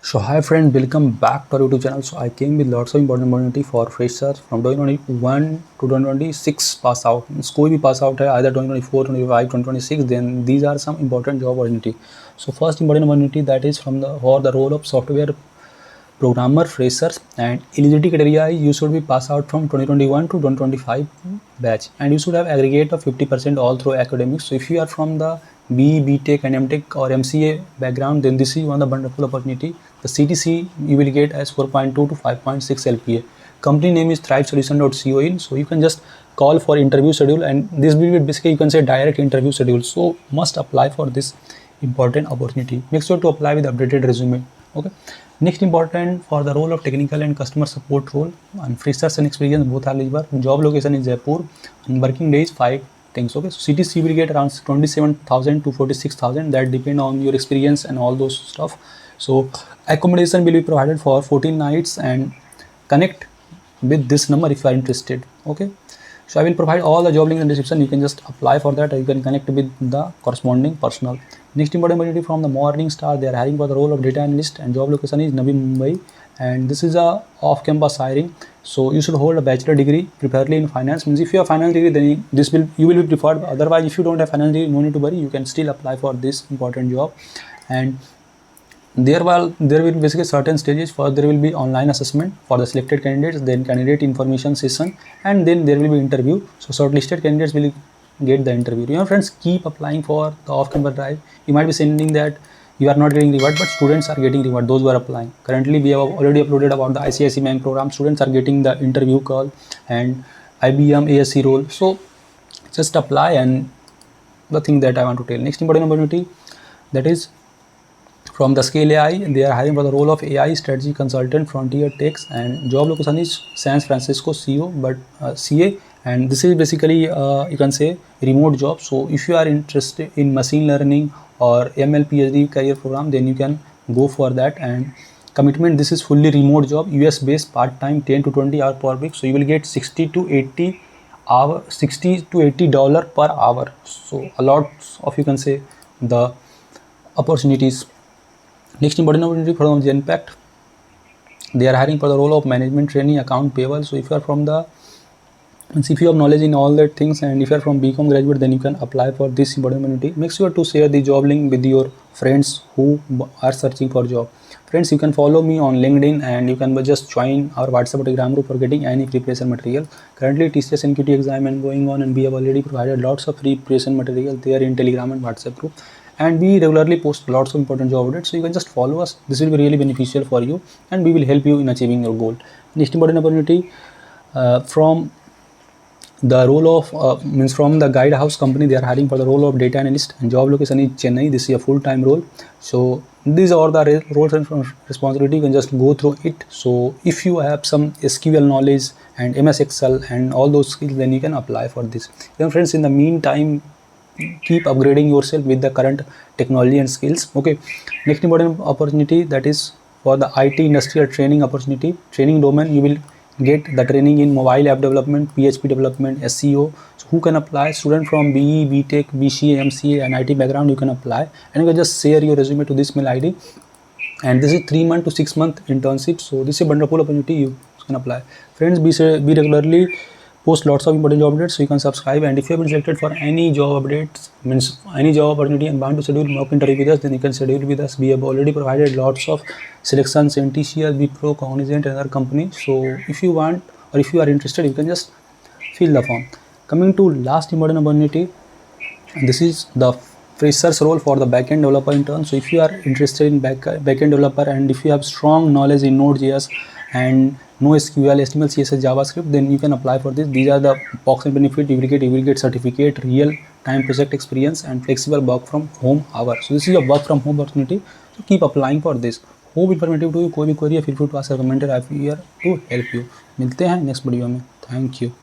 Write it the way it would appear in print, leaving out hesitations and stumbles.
So hi friend, welcome back to our YouTube channel. So I came with lots of important opportunity for freshers from 2021 to 2026 pass out. कोई भी pass out है either 2024, 2025, 2026. Then these are some important job opportunity. So first important opportunity that is for the role of software programmer freshers, and eligibility criteria you should be pass out from 2021 to 2025 batch, and you should have aggregate of 50% all through academics. So if you are from the BE, Tech and MTech or MCA background, then this is one of the wonderful opportunity. The CTC you will get as 4.2 to 5.6 LPA. Company name is thrivesolution.co in, so you can just call for interview schedule, and this will be basically you can say direct interview schedule. So must apply for this important opportunity. Make sure to apply with updated resume. Okay. Next important for the role of technical and customer support role, and freshers and experience both are eligible. Job location is Jaipur and working days 5 things. Okay, so CTC will get around 27,000 to 46,000. That depend on your experience and all those stuff. So accommodation will be provided for 14 nights, and connect with this number if you are interested. Okay, so I will provide all the job link in the description. You can just apply for that, or you can connect with the corresponding personnel. Next important opportunity from the Morningstar. They are hiring for the role of data analyst, and job location is Navi Mumbai, and this is a off-campus hiring. So you should hold a bachelor degree, preferably in finance. Means if you have finance degree, then you will be preferred. Otherwise, if you don't have finance degree, no need to worry. You can still apply for this important job. And there will be basically certain stages. First there will be online assessment for the selected candidates, then candidate information session, and then there will be interview. So shortlisted candidates will get the interview. You know friends, keep applying for the off-campus drive. You might be saying that you are not getting reward, but students are getting reward, those who are applying. Currently we have already uploaded about the ICICI Bank program. Students are getting the interview call and IBM ASC role. So just apply, and the thing that I want to tell. Next important opportunity, that is from the Scale AI. They are hiring for the role of AI strategy consultant, frontier techs, and job location is San Francisco CA, and this is basically you can say remote job. So if you are interested in machine learning or ML PhD career program, then you can go for that. And commitment, this is fully remote job, US based, part time, 10 to 20 hours per week. So you will get 60 to 80 $60 per hour. So a lot of, you can say, the opportunities. Next important opportunity from Genpact. They are hiring for the role of management trainee, account payable. So if you are from the, if you have knowledge in all that things, and if you are from BCom graduate, then you can apply for this important opportunity. Make sure to share the job link with your friends who are searching for job. Friends, you can follow me on LinkedIn, and you can just join our WhatsApp or Telegram group for getting any preparation material. Currently TCS NQT exam is going on, and we have already provided lots of free preparation material there in Telegram and WhatsApp group, and we regularly post lots of important job updates. So you can just follow us. This will be really beneficial for you, and we will help you in achieving your goal. Next important opportunity from the role of means from the Guidehouse company. They are hiring for the role of data analyst, and job location is Chennai. This is a full-time role. So these are the roles and responsibility. You can just go through it. So if you have some SQL knowledge and MS Excel and all those skills, then you can apply for this. Then friends, in the meantime, keep upgrading yourself with the current technology and skills. Okay, next important opportunity, that is for the IT industrial training opportunity. Training domain, you will get the training in mobile app development, PHP development, SEO. So who can apply? Student from BE, BTech, BCA, MCA and IT background, you can apply, and you can just share your resume to this mail ID. And this is 3 month to 6 month internship. So this is a wonderful opportunity, you can apply. Friends, be regularly post lots of important job updates, so you can subscribe. And if you have been selected for any job updates, means any job opportunity, and want to schedule mock interview with us, then you can schedule with us. We have already provided lots of selections in TCS, Wipro, Cognizant and other companies. So if you want, or if you are interested, you can just fill the form. Coming to last important opportunity, this is the freshers role for the backend developer intern. So if you are interested in backend developer, and if you have strong knowledge in Node.js and NoSQL, HTML, CSS, JavaScript, then you can apply for this. These are the perks and benefit you will get certificate, real time project experience, and flexible work from home hours. So this is a work from home opportunity. So keep applying for this. Hope informative to you. कोई भी query है, feel free to ask a commenter. I am here to help you. मिलते हैं next video में. Thank you.